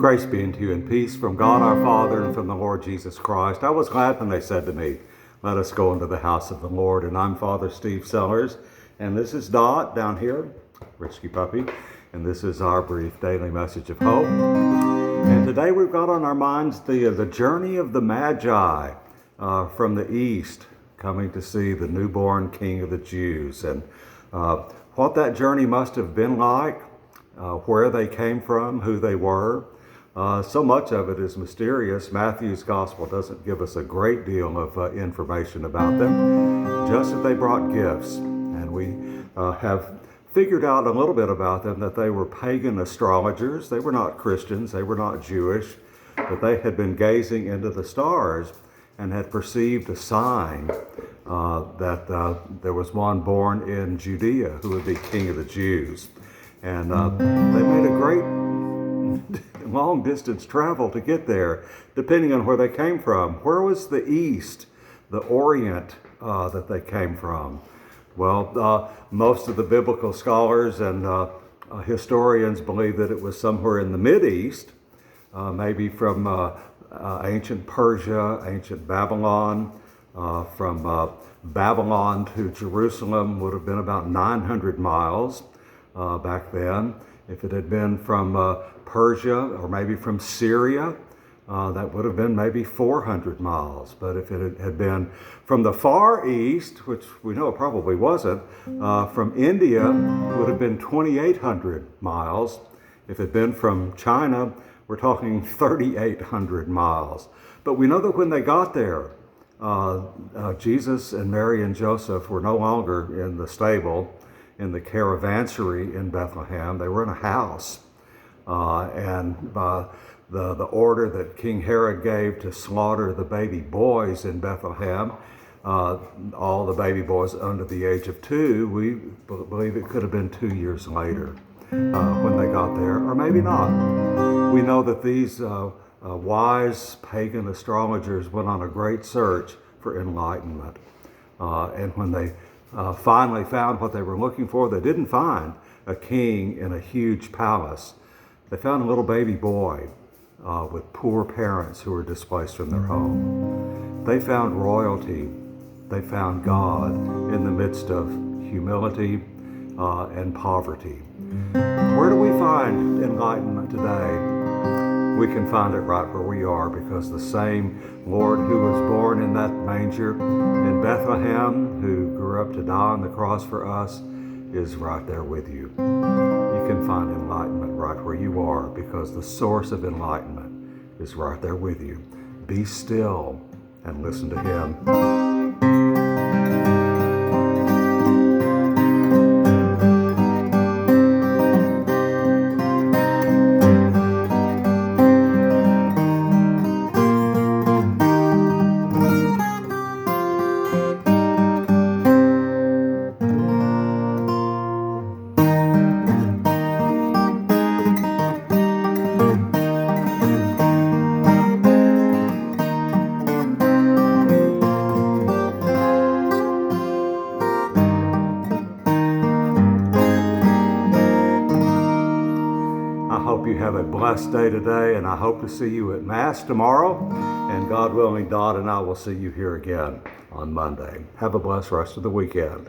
Grace be unto you and peace from God our Father and from the Lord Jesus Christ. I was glad when they said to me, let us go into the house of the Lord. And I'm Father Steve Sellers. And this is Dot down here, Risky Puppy. And this is our brief daily message of hope. And today we've got on our minds the journey of the Magi from the east, coming to see the newborn King of the Jews. And what that journey must have been like, where they came from, who they were. So much of it is mysterious. Matthew's gospel doesn't give us a great deal of information about them, just that they brought gifts. And we have figured out a little bit about them, that they were pagan astrologers. They were not Christians, they were not Jewish, but they had been gazing into the stars and had perceived a sign that there was one born in Judea who would be King of the Jews. And they made a great long distance travel to get there, depending on where they came from. Where was the east, the orient that they came from? Well, most of the biblical scholars and historians believe that it was somewhere in the Mideast, maybe from ancient Persia, ancient Babylon. From Babylon to Jerusalem would have been about 900 miles back then. If it had been from Persia or maybe from Syria, that would have been maybe 400 miles. But if it had been from the Far East, which we know it probably wasn't, from India, it would have been 2,800 miles. If it had been from China, we're talking 3,800 miles. But we know that when they got there, Jesus and Mary and Joseph were no longer in the stable, in the caravansary in Bethlehem. They were in a house. And by the order that King Herod gave to slaughter the baby boys in Bethlehem, all the baby boys under the age of 2, we believe it could have been 2 years later when they got there, or maybe not. We know that these wise pagan astrologers went on a great search for enlightenment. And when they finally found what they were looking for, they didn't find a king in a huge palace. They found a little baby boy with poor parents who were displaced from their home. They found royalty. They found God in the midst of humility and poverty. Where do we find enlightenment today? We can find it right where we are, because the same Lord who was born in that manger in Bethlehem, who grew up to die on the cross for us, is right there with you. You can find enlightenment right where you are, because the source of enlightenment is right there with you. Be still and listen to Him. I hope you have a blessed day today, and I hope to see you at Mass tomorrow. And God willing, Dot and I will see you here again on Monday. Have a blessed rest of the weekend.